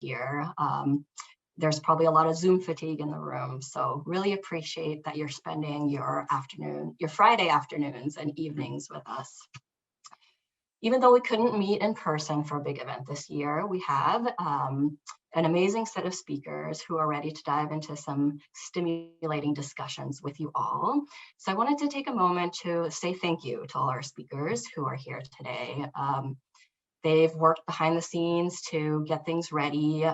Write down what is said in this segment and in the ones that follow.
here. There's probably a lot of Zoom fatigue in the room, so really appreciate that you're spending your Friday afternoons and evenings with us. Even though we couldn't meet in person for a big event this year, we have an amazing set of speakers who are ready to dive into some stimulating discussions with you all. So I wanted to take a moment to say thank you to all our speakers who are here today. They've worked behind the scenes to get things ready,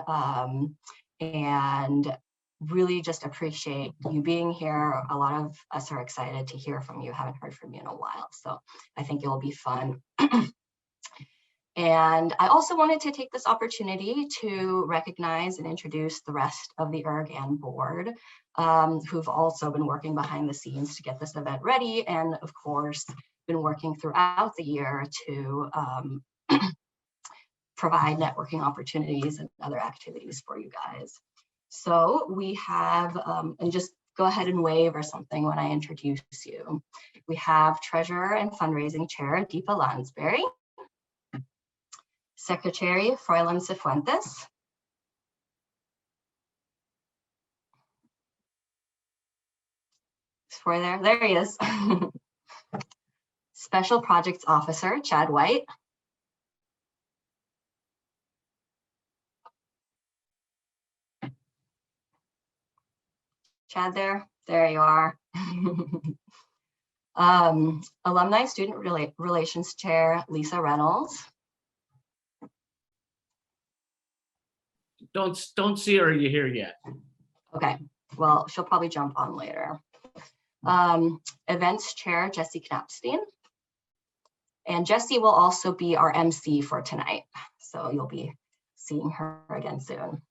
and really just appreciate you being here. A lot of us are excited to hear from you. Haven't heard from you in a while, so I think it'll be fun. And I also wanted to take this opportunity to recognize and introduce the rest of the ERGAN board, who've also been working behind the scenes to get this event ready, and of course, been working throughout the year to provide networking opportunities and other activities for you guys. So we have, and just go ahead and wave or something when I introduce you. We have Treasurer and Fundraising Chair, Deepa Lansbury. Secretary, Froilan Cifuentes. Is Froy there? There he is. Special Projects Officer, Chad White. Chad there? There you are. Alumni Student Relations Chair, Lisa Reynolds. Don't see her here yet. Okay, well, she'll probably jump on later. Events Chair, Jessie Knapstein. And Jessie will also be our MC for tonight, so you'll be seeing her again soon.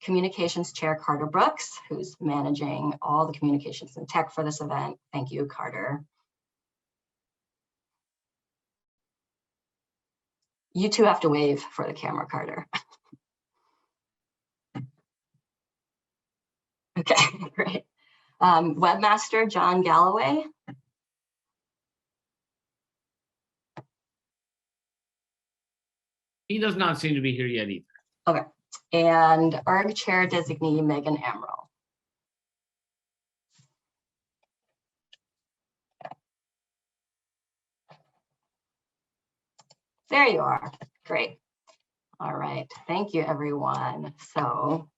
Communications Chair, Carter Brooks, who's managing all the communications and tech for this event. Thank you, Carter. You two have to wave for the camera, Carter. Okay, great. Webmaster, John Galloway. He does not seem to be here yet either. Okay, and ERG Chair Designee, Megan Amrell. There you are, great. All right, thank you everyone. So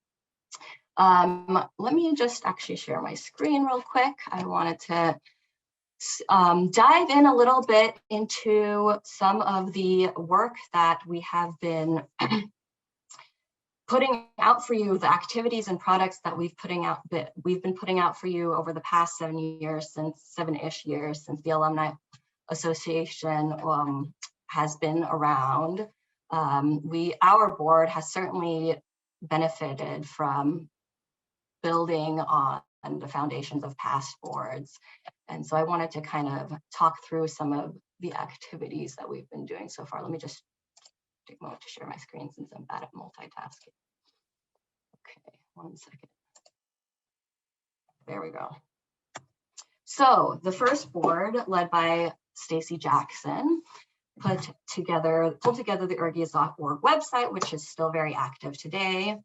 let me just actually share my screen real quick. I wanted to dive in a little bit into some of the work that we have been putting out for you, the activities and products that we've been putting out for you over the past 7-ish years since the Alumni Association has been around. Our board has certainly benefited from building on the foundations of past boards. And so I wanted to kind of talk through some of the activities that we've been doing so far. Let me just take a moment to share my screen since I'm bad at multitasking. Okay, 1 second. There we go. So the first board, led by Stacy Jackson, pulled together the ergies.org website, which is still very active today.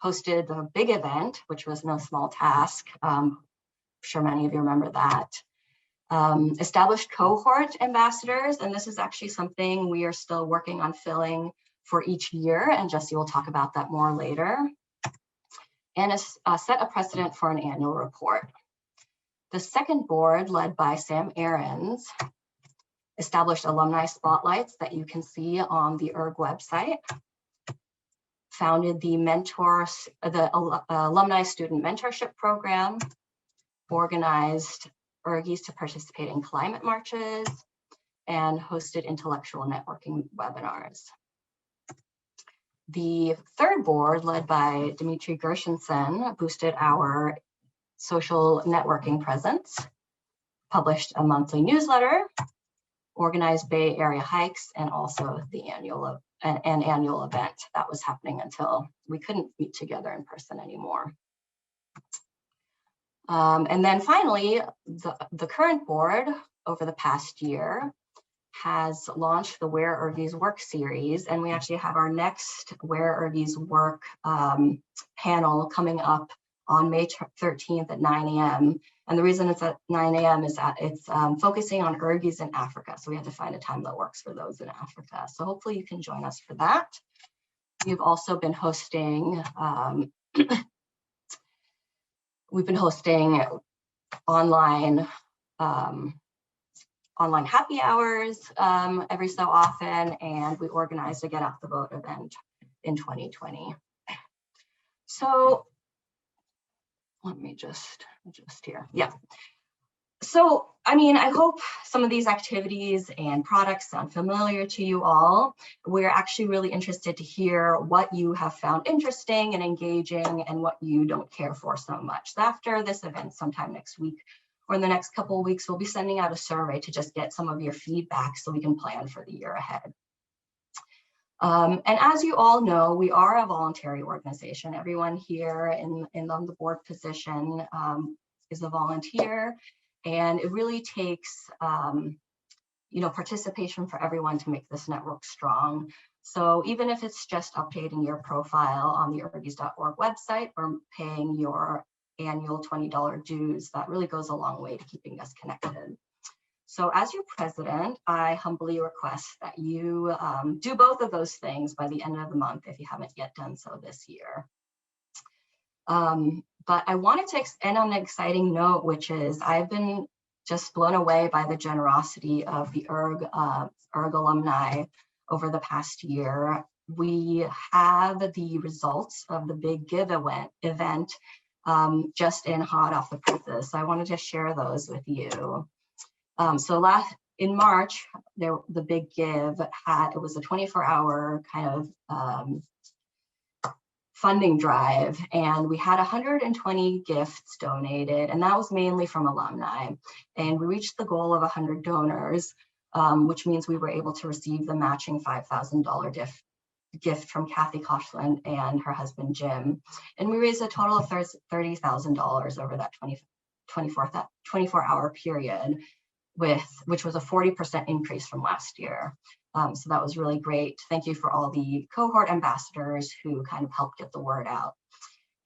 Hosted the big event, which was no small task. I'm sure many of you remember that. Established cohort ambassadors, and this is actually something we are still working on filling for each year, and Jessie will talk about that more later. And set a precedent for an annual report. The second board, led by Sam Ahrens, established alumni spotlights that you can see on the ERG website. Founded the Alumni Student Mentorship Program, organized ERGies to participate in climate marches, and hosted intellectual networking webinars. The third board, led by Dmitry Gershenson, boosted our social networking presence, published a monthly newsletter, organized Bay Area hikes, and also the annual event that was happening until we couldn't meet together in person anymore. And then finally, the current board over the past year has launched the Where Ergies Work series, and we actually have our next Where Ergies Work panel coming up on May 13th at 9 a.m. And the reason it's at 9 a.m. is that it's focusing on ergies in Africa. So we had to find a time that works for those in Africa. So hopefully you can join us for that. We've also been hosting, online online happy hours every so often, and we organized a Get Out the Vote event in 2020. So let me just adjust here. Yeah. So, I mean, I hope some of these activities and products sound familiar to you all. We're actually really interested to hear what you have found interesting and engaging and what you don't care for so much. So after this event sometime next week or in the next couple of weeks, we'll be sending out a survey to just get some of your feedback so we can plan for the year ahead. And as you all know, we are a voluntary organization. Everyone here in the board position is a volunteer, and it really takes participation for everyone to make this network strong. So even if it's just updating your profile on the ergies.org website or paying your annual $20 dues, that really goes a long way to keeping us connected. So as your president, I humbly request that you do both of those things by the end of the month if you haven't yet done so this year. But I wanted to end on an exciting note, which is I've been just blown away by the generosity of the ERG alumni over the past year. We have the results of the Big Give event just in hot off the presses. So I wanted to share those with you. In March, the Big Give it was a 24-hour kind of funding drive, and we had 120 gifts donated, and that was mainly from alumni. And we reached the goal of 100 donors, which means we were able to receive the matching $5,000 gift from Kathy Koshland and her husband Jim. And we raised a total of $30,000 over that 24-hour period, which was a 40% increase from last year. So that was really great. Thank you for all the cohort ambassadors who kind of helped get the word out.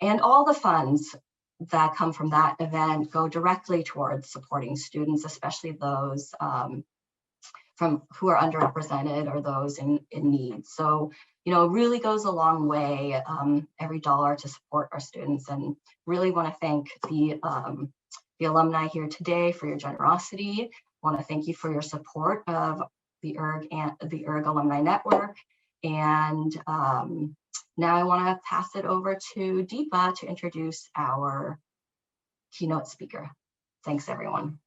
And all the funds that come from that event go directly towards supporting students, especially those who are underrepresented or those in need. So, it really goes a long way, every dollar to support our students, and really want to thank the alumni here today for your generosity. I want to thank you for your support of the ERG Alumni Network. And now I want to pass it over to Deepa to introduce our keynote speaker. Thanks, everyone.